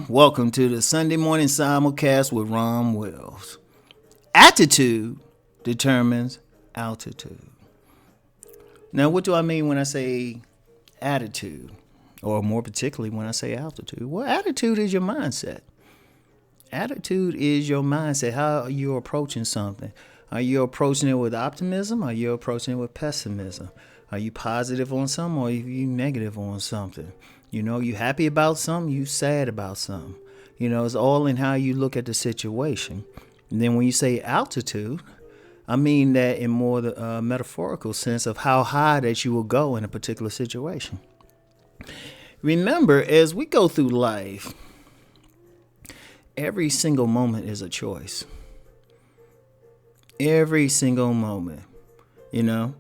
Welcome to the Sunday morning simulcast with Rom Wills. Attitude determines altitude. Now, what do I mean when I say attitude? Or more particularly when I say altitude? Well, attitude is your mindset. Attitude is your mindset. How are you approaching something? Are you approaching it with optimism? Are you approaching it with pessimism? Are you positive on something or are you negative on something? You know, you happy about something, you sad about something. You know, it's all in how you look at the situation. And then when you say altitude, I mean that in more the metaphorical sense of how high that you will go in a particular situation. Remember, as we go through life, every single moment is a choice. Every single moment, you know.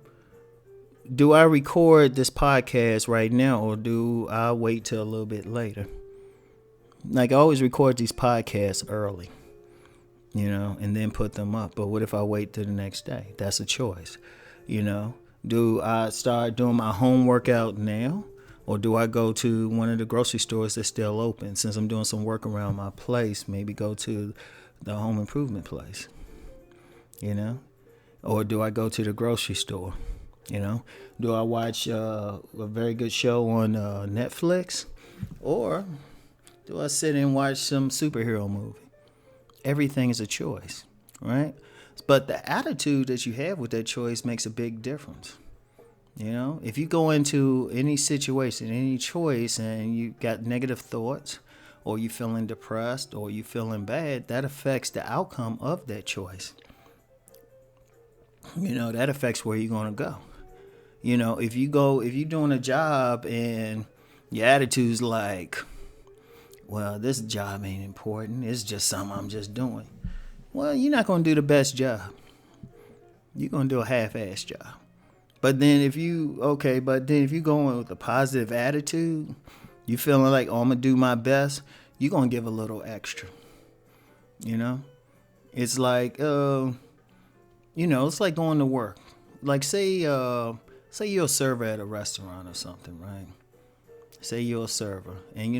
Do I record this podcast right now or do I wait till a little bit later? Like I always record these podcasts early, you know, and then put them up. But what if I wait till the next day? That's a choice, you know. Do I start doing my home workout now or do I go to one of the grocery stores that's still open? Since I'm doing some work around my place, maybe go to the home improvement place, you know, or do I go to the grocery store? You know, do I watch a very good show on Netflix or do I sit and watch some superhero movie? Everything is a choice, right? But the attitude that you have with that choice makes a big difference. You know, if you go into any situation, any choice, and you got negative thoughts or you feeling depressed or you feeling bad, that affects the outcome of that choice. You know, that affects where you're going to go. You know, if you're doing a job and your attitude's like, well, this job ain't important. It's just something I'm just doing. Well, you're not going to do the best job. You're going to do a half-ass job. But then if you go in with a positive attitude, you feeling like, oh, I'm going to do my best, you're going to give a little extra. You know? It's like, it's like going to work. Like say you're a server at a restaurant or something, right? Say you're a server and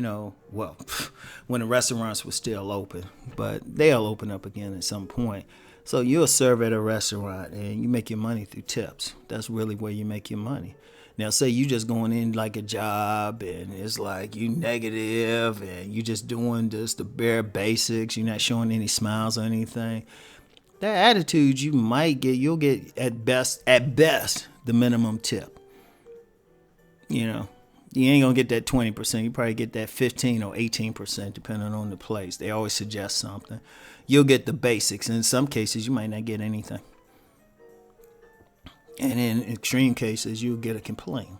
when the restaurants were still open, but they'll open up again at some point. So you're a server at a restaurant and you make your money through tips. That's really where you make your money. Now say you just going in like a job and it's like you negative and you just doing just the bare basics. You're not showing any smiles or anything. That attitude you'll get at best the minimum tip. You know, you ain't gonna get that 20%. You probably get that 15 or 18% depending on the place. They always suggest something. You'll get the basics. In some cases, you might not get anything. And in extreme cases, you'll get a complaint,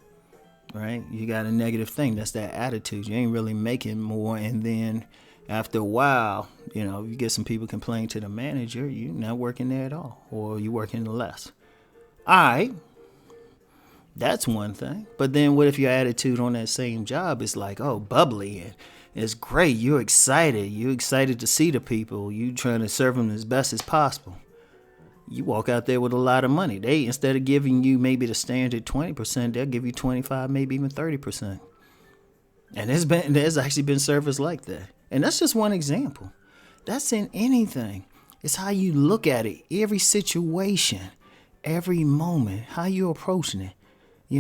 right? You got a negative thing. That's that attitude. You ain't really making more. And then after a while, you get some people complaining to the manager, you're not working there at all, or you're working less. All right. That's one thing. But then what if your attitude on that same job is like, oh, bubbly and it's great. You're excited. You're excited to see the people. You trying to serve them as best as possible. You walk out there with a lot of money. They, instead of giving you maybe the standard 20%, they'll give you 25, maybe even 30%. And there's actually been servers like that. And that's just one example. That's in anything. It's how you look at it. Every situation, every moment, how you approaching it.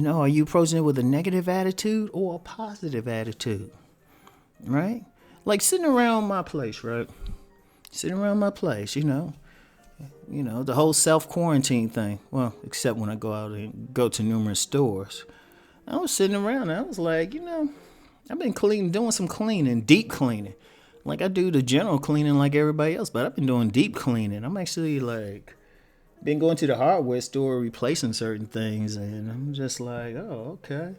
Are you approaching it with a negative attitude or a positive attitude? Right? Like sitting around my place, right? Sitting around my place, the whole self-quarantine thing. Well, except when I go out and go to numerous stores. I was sitting around and I was like, I've been doing some cleaning, deep cleaning. Like I do the general cleaning like everybody else, but I've been doing deep cleaning. I'm actually been going to the hardware store replacing certain things, and I'm just like, oh, okay.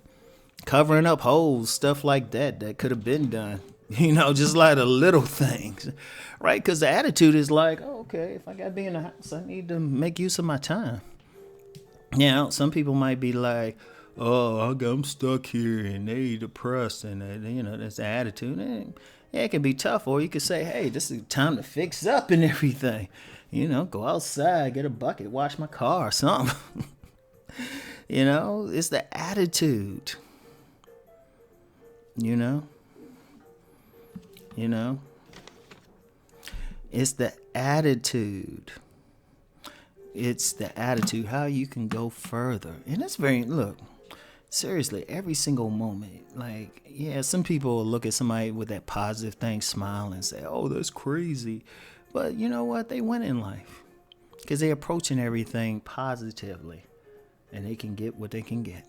Covering up holes, stuff like that could have been done. Just like the little things, right? Because the attitude is like, oh, okay, if I got to be in the house, I need to make use of my time. Some people might be like, oh, I'm stuck here and they depressed and that's the attitude. And yeah, it can be tough. Or you could say, hey, this is time to fix up and everything. Go outside, get a bucket, wash my car or something. It's the attitude. You know, you know, it's the attitude. It's the attitude, how you can go further. And it's look, seriously, every single moment. Like, yeah, some people will look at somebody with that positive thing, smile and say, oh, that's crazy. But you know what? They win in life because they're approaching everything positively and they can get what they can get.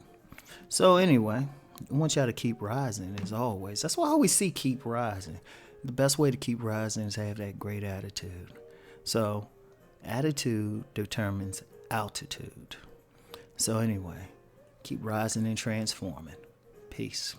So anyway, I want y'all to keep rising as always. That's why I always see keep rising. The best way to keep rising is have that great attitude. So attitude determines altitude. So anyway, keep rising and transforming. Peace.